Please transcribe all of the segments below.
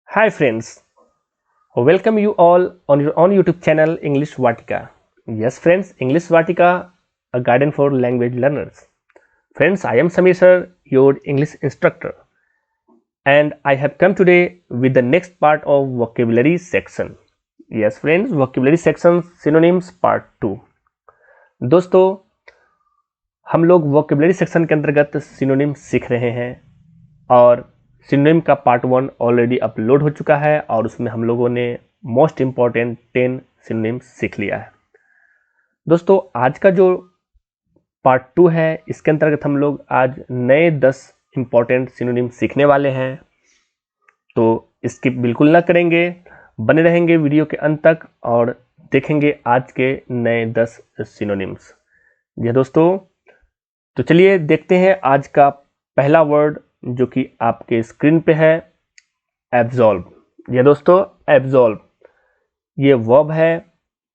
Hi friends, welcome you all on your own YouTube channel English Vatika. Yes friends, English Vatika, a guidance for language learners. Friends, I am Samir sir, your English instructor, and I have come today with the next part of vocabulary section. Yes friends, vocabulary section synonyms part 2. दोस्तों, हम लोग vocabulary section के अंतर्गत synonym सीख रहे हैं और synonym का पार्ट 1 ऑलरेडी अपलोड हो चुका है और उसमें हम लोगों ने मोस्ट इम्पॉर्टेंट 10 सिनोनिम सीख लिया है। दोस्तों, आज का जो पार्ट 2 है इसके अंतर्गत हम लोग आज नए 10 इम्पॉर्टेंट सिनोनिम सीखने वाले हैं, तो स्किप बिल्कुल ना करेंगे, बने रहेंगे वीडियो के अंत तक और देखेंगे आज के नए 10 सिनोनिम्स। जी दोस्तों, तो चलिए देखते हैं आज का पहला वर्ड जो कि आपके स्क्रीन पे है, एब्जॉल्व। ये दोस्तों, एब्जॉल्व ये वर्ब है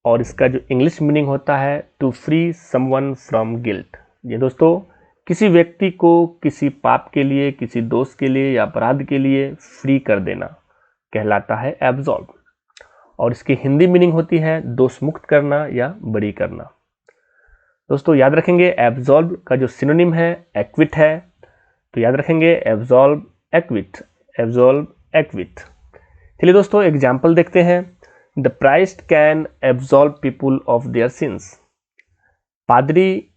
और इसका जो इंग्लिश मीनिंग होता है to free someone from guilt. ये दोस्तों, किसी व्यक्ति को किसी पाप के लिए, किसी दोष के लिए या अपराध के लिए फ्री कर देना कहलाता है एब्जॉल्व, और इसकी हिंदी मीनिंग होती है दोष मुक्त करना या बरी करना। दोस्तों याद रखेंगे, एब्जॉल्व का जो सिनोनिम है एक्विट है, तो याद रखेंगे एब्जॉल्व एक्विट, एब्जॉल्व एक्विट। चलिए दोस्तों एग्जाम्पल देखते हैं। The priest can absolve people of their since. पादरी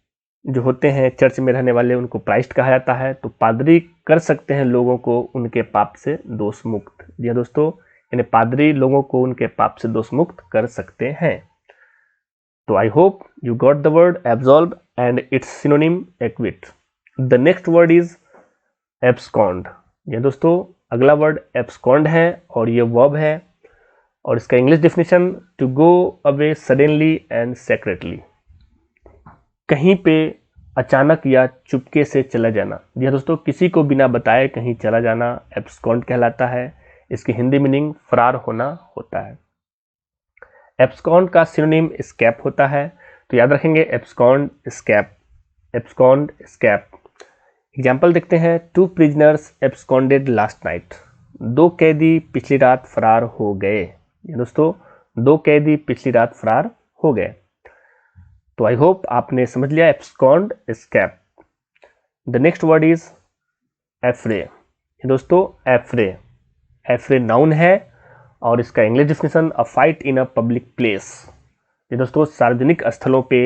जो होते हैं चर्च में रहने वाले, उनको प्राइस्ट कहा जाता है, तो पादरी कर सकते हैं लोगों को उनके पाप से दोष मुक्त। जी दोस्तों, यानी पादरी लोगों को उनके पाप से दोष मुक्त कर सकते हैं। तो I hope you got the word absolve and it's synonym equity. The next word is abscond. ये दोस्तों अगला वर्ड एब्सकॉन्ड है और ये वर्ब है और इसका English definition to go away suddenly and secretly. कहीं पे अचानक या चुपके से चला जाना। जी दोस्तों, किसी को बिना बताए कहीं चला जाना एब्सकॉन्ड कहलाता है। इसकी हिंदी मीनिंग फरार होना होता है। एब्सकॉन्ड का सिनोनिम एस्केप होता है, तो याद रखेंगे abscond escape, abscond escape. Example देखते हैं। 2 प्रिजनर्स एब्सकॉन्डेड लास्ट नाइट। 2 कैदी पिछली रात फरार हो गए। ये दोस्तों, 2 कैदी पिछली रात फरार हो गए। तो आई होप आपने समझ लिया abscond escape. The next word is affray. ये दोस्तों एफ्रे, एफ्रे नाउन है और इसका English definition a fight in a public place. ये दोस्तों सार्वजनिक स्थलों पे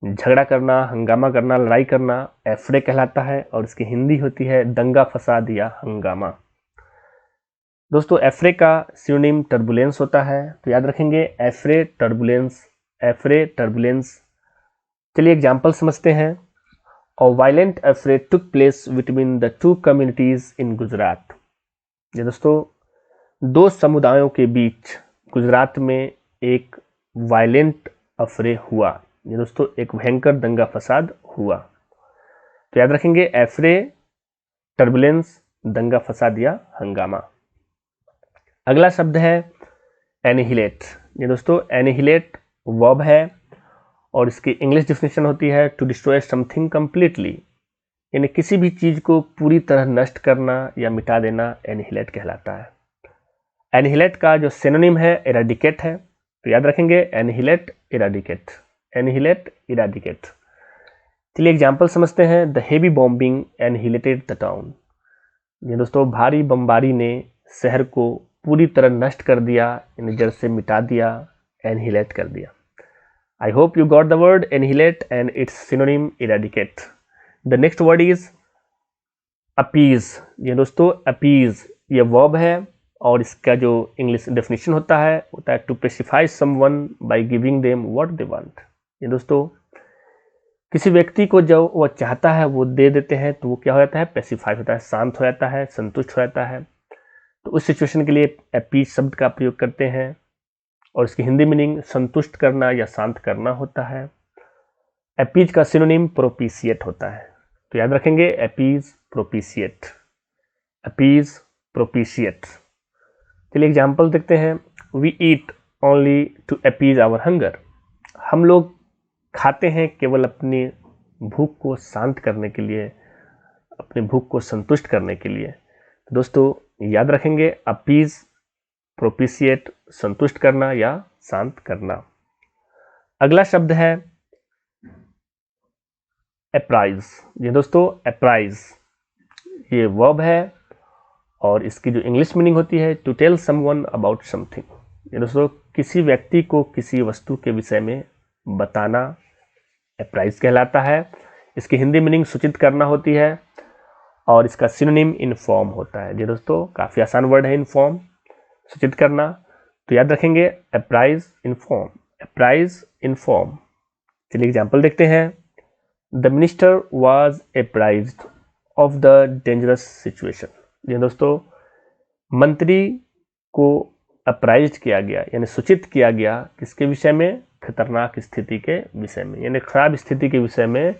झगड़ा करना, हंगामा करना, लड़ाई करना एफ्रे कहलाता है और इसकी हिंदी होती है दंगा फसाद या हंगामा। दोस्तों एफ्रे का सिनोनिम टर्बुलेंस होता है, तो याद रखेंगे एफ्रे टर्बुलेंस, एफ्रे टर्बुलेंस। चलिए एग्जाम्पल समझते हैं। A violent affray took place between the 2 communities in Gujarat. ये दोस्तों 2 समुदायों के बीच गुजरात में एक वायलेंट अफरे हुआ। ये दोस्तों एक भयंकर दंगा फसाद हुआ। तो याद रखेंगे एफ्रे टर्बुलेंस, दंगा फसाद या हंगामा। अगला शब्द है एनिहिलेट। ये दोस्तों एनिहिलेट वर्ब है और इसकी इंग्लिश डेफिनेशन होती है टू डिस्ट्रॉय समथिंग कंप्लीटली, यानी किसी भी चीज को पूरी तरह नष्ट करना या मिटा देना एनिहिलेट कहलाता है। एनिहिलेट का जो सिनोनिम है इराडिकेट है, तो याद रखेंगे एनिहिलेट इराडिकेट, एनिहिलेट इराडिकेट। चलिए एग्जाम्पल समझते हैं। The heavy bombing annihilated the town. ये दोस्तों भारी बमबारी ने शहर को पूरी तरह नष्ट कर दिया, यानी जड़ से मिटा दिया, एनिहिलेट कर दिया। I hope you got the word annihilate and it's synonym eradicate. The next word is appease. ये दोस्तों अपीज ये वर्ब है और इसका जो इंग्लिश डेफिनेशन होता है to pacify someone by giving them what they want. ये दोस्तों किसी व्यक्ति को जो वो चाहता है वो दे देते हैं, तो वो क्या हो जाता है, पेसिफाई होता है, शांत हो जाता है, संतुष्ट हो जाता है। तो उस सिचुएशन के लिए अपीज शब्द का प्रयोग करते हैं और इसकी हिंदी मीनिंग संतुष्ट करना या शांत करना होता है। अपीज का सिनोनिम प्रोपिशिएट होता है, तो याद रखेंगे अपीज प्रोपिशिएट, अपीज प्रोपिशिएट। चलिए एग्जाम्पल देखते हैं। We eat only to appease our hunger. हम लोग खाते हैं केवल अपनी भूख को शांत करने के लिए, अपनी भूख को संतुष्ट करने के लिए। दोस्तों याद रखेंगे अपीज, प्रोपिशिएट, संतुष्ट करना या शांत करना। अगला शब्द है अप्राइज। ये दोस्तों अप्राइज ये वर्ब है और इसकी जो इंग्लिश मीनिंग होती है to tell someone about something. ये दोस्तों किसी व्यक्ति को किसी वस्तु के विषय में बताना अप्राइज कहलाता है। इसकी हिंदी मीनिंग सूचित करना होती है और इसका सिनोनिम इन्फॉर्म होता है। ये दोस्तों काफ़ी आसान वर्ड है इन्फॉर्म, सूचित करना, तो याद रखेंगे अप्राइज इन्फॉर्म, अप्राइज इन्फॉर्म। चलिए एग्जाम्पल देखते हैं। The minister was apprised of the dangerous situation. ये दोस्तों मंत्री को अप्राइज किया गया यानी सूचित किया गया किसके विषय में, खतरनाक स्थिति के विषय में, यानी खराब स्थिति के विषय में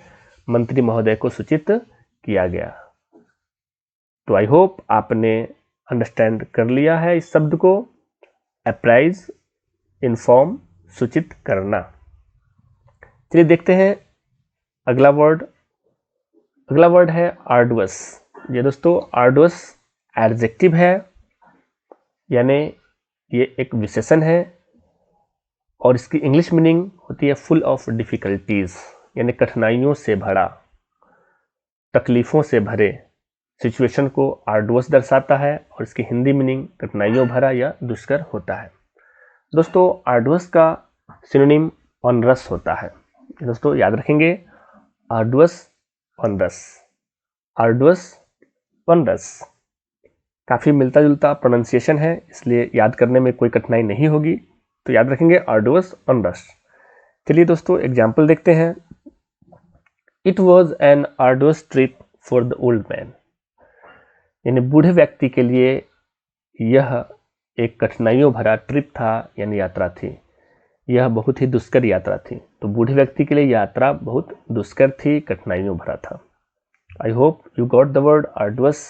मंत्री महोदय को सूचित किया गया। तो आई होप आपने अंडरस्टैंड कर लिया है इस शब्द को, अप्राइज इन्फॉर्म, सूचित करना। चलिए देखते हैं अगला वर्ड। अगला वर्ड है आर्डुअस। ये दोस्तों आर्डुअस एडजेक्टिव है यानी ये एक विशेषण है और इसकी इंग्लिश मीनिंग होती है फुल ऑफ डिफिकल्टीज यानी कठिनाइयों से भरा, तकलीफों से भरे। सिचुएशन को आर्डुअस दर्शाता है और इसकी हिंदी मीनिंग कठिनाइयों भरा या दुष्कर होता है। दोस्तों आर्डुअस का सिनोनिम ऑनरस होता है। दोस्तों याद रखेंगे आर्डुअस ऑनरस, आर्डुअस ऑनरस। काफ़ी मिलता जुलता प्रोनाउंसिएशन है इसलिए याद करने में कोई कठिनाई नहीं होगी, तो याद रखेंगे आर्डुअस ऑनरस। चलिए दोस्तों एग्जाम्पल देखते हैं। It was an arduous trip for the old man. यानी बूढ़े व्यक्ति के लिए यह एक कठिनाइयों भरा ट्रिप था यानी यात्रा थी। यह बहुत ही दुष्कर यात्रा थी। तो बूढ़े व्यक्ति के लिए यात्रा बहुत दुष्कर थी, कठिनाइयों भरा था। I hope you got the word arduous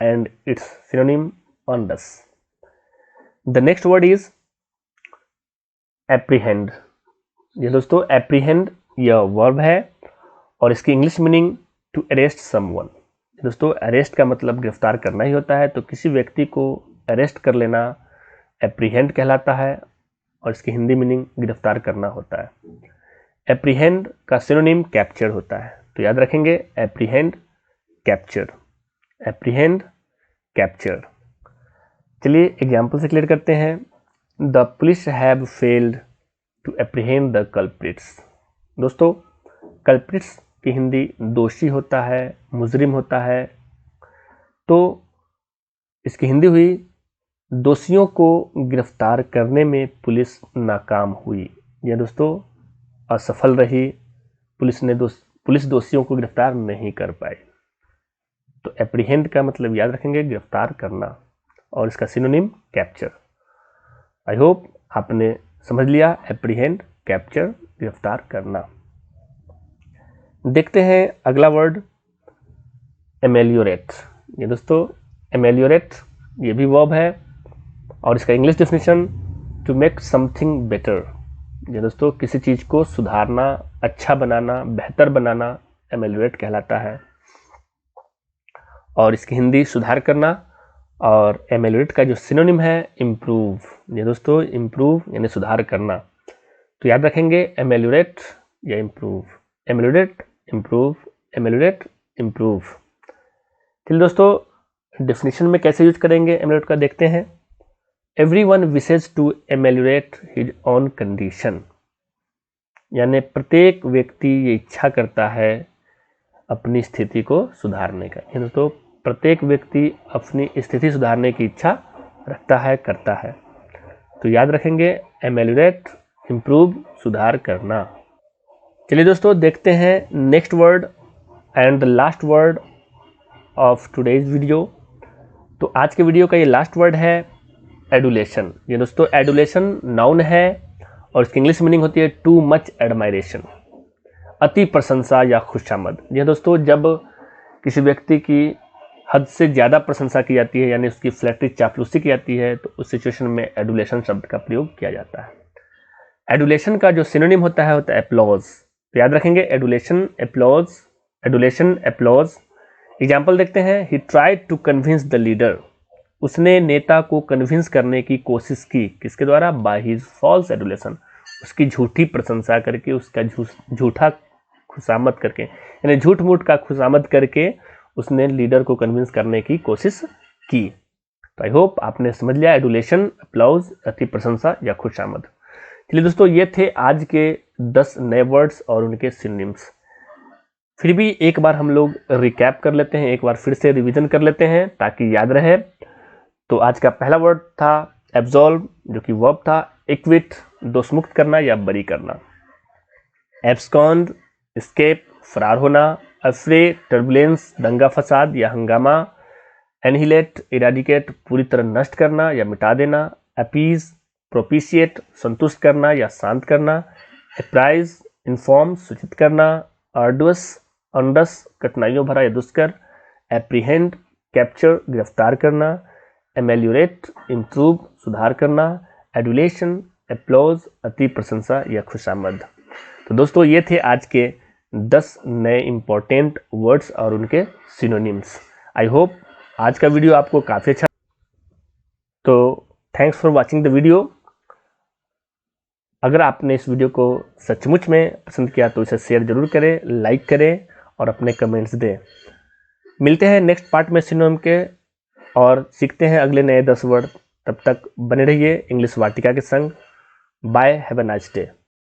and its synonym onerous. The next word is apprehend. ये दोस्तों apprehend यह verb है और इसकी English meaning to arrest someone। दोस्तों अरेस्ट का मतलब गिरफ्तार करना ही होता है, तो किसी व्यक्ति को अरेस्ट कर लेना apprehend कहलाता है और इसकी हिंदी मीनिंग गिरफ्तार करना होता है। apprehend का सिनोनिम कैप्चर होता है, तो याद रखेंगे apprehend कैप्चर, एप्रीहेंड कैप्चर। चलिए एग्जाम्पल से क्लियर करते हैं। The police have failed to apprehend the culprits. दोस्तों कल्प्रिट्स की हिंदी दोषी होता है, मुजरिम होता है, तो इसकी हिंदी हुई दोषियों को गिरफ्तार करने में पुलिस नाकाम हुई। यह दोस्तों असफल रही, पुलिस दोषियों को गिरफ्तार नहीं कर पाई। तो एप्रीहेंड का मतलब याद रखेंगे गिरफ्तार करना और इसका सिनोनिम कैप्चर। आई होप आपने समझ लिया एप्रीहेंड, कैप्चर, गिरफ्तार करना। देखते हैं अगला वर्ड एमेलियोरेट। ये दोस्तों एमेलियोरेट ये भी वर्ब है और इसका English definition to make something better. ये दोस्तों किसी चीज़ को सुधारना, अच्छा बनाना, बेहतर बनाना एमेलियोरेट कहलाता है और इसकी हिंदी सुधार करना। और एमेलियोरेट का जो सिनोनिम है इम्प्रूव। ये दोस्तों इम्प्रूव यानी सुधार करना, तो याद रखेंगे एमेलियोरेट या इम्प्रूव, एमेलियोरेट इम्प्रूव, एमेलियोरेट इम्प्रूव। चलिए दोस्तों डेफिनेशन में कैसे यूज करेंगे एमेलियोरेट का देखते हैं। Everyone wishes to ameliorate his own condition. यानी प्रत्येक व्यक्ति ये इच्छा करता है अपनी स्थिति को सुधारने का। ये दोस्तों प्रत्येक व्यक्ति अपनी स्थिति सुधारने की इच्छा रखता है, करता है, तो याद रखेंगे एमेलियोरेट, इम्प्रूव, सुधार करना। चलिए दोस्तों देखते हैं next word and the last word of today's video. तो आज के वीडियो का ये लास्ट वर्ड है एडुलेशन। ये दोस्तों एडुलेशन नाउन है और इसकी इंग्लिश मीनिंग होती है टू मच एडमायरेशन, अति प्रशंसा या खुशामद। यह दोस्तों जब किसी व्यक्ति की हद से ज़्यादा प्रशंसा की जाती है यानी उसकी फ्लैटरी, चापलूसी की जाती है, तो उस सिचुएशन में एडुलेशन शब्द का प्रयोग किया जाता है। एडुलेशन का जो सिनोनिम होता है एप्लॉज। तो याद रखेंगे adulation, applause, adulation, applause. Example देखते हैं। He tried to convince the leader उसने नेता को कन्विंस करने की कोशिश की, किसके द्वारा? बाय हिज फॉल्स एडुलेशन, उसकी झूठी प्रशंसा करके, उसका झूठा खुशामद करके, यानी झूठ मूठ का खुशामद करके उसने लीडर को कन्विंस करने की कोशिश की। तो आई होप आपने समझ लिया एडुलेशन, अप्लाउज, अति प्रशंसा या खुशामद। चलिए दोस्तों, ये थे आज के 10 नए वर्ड्स और उनके सिनोनिम्स। फिर भी एक बार हम लोग रिकैप कर लेते हैं, एक बार फिर से रिवीजन कर लेते हैं ताकि याद रहे। तो आज का पहला वर्ड था एब्सॉल्व, जो कि वर्ब था। एक्विट, दोषमुक्त करना या बरी करना। एब्सकॉन्ड, एस्केप, फरार होना। अफ्रेड, टर्बुलेंस, दंगा फसाद या हंगामा। एनहिलेट, इराडिकेट, पूरी तरह नष्ट करना या मिटा देना। अपीज, प्रोपिशिएट, संतुष्ट करना या शांत करना। अप्राइज, इन्फॉर्म, सूचित करना। आर्डुअस, अंडस, कठिनाइयों भरा या दुष्कर। एप्रीहेंड, कैप्चर, गिरफ्तार करना। एमेल्योरेट, इम्प्रूव, सुधार करना। एडुलेशन, एप्लॉज, अति प्रशंसा या खुशामद। तो दोस्तों, ये थे आज के 10 नए इंपॉर्टेंट वर्ड्स और उनके सिनोनिम्स। आई होप आज का वीडियो आपको काफ़ी अच्छा। तो thanks for watching the video. अगर आपने इस वीडियो को सचमुच में पसंद किया तो इसे शेयर जरूर करें, लाइक करें और अपने कमेंट्स दें। मिलते हैं नेक्स्ट पार्ट में सिनोनिम के और सीखते हैं अगले नए 10 वर्ड। तब तक बने रहिए इंग्लिश वाटिका के संग। Bye, have a nice day.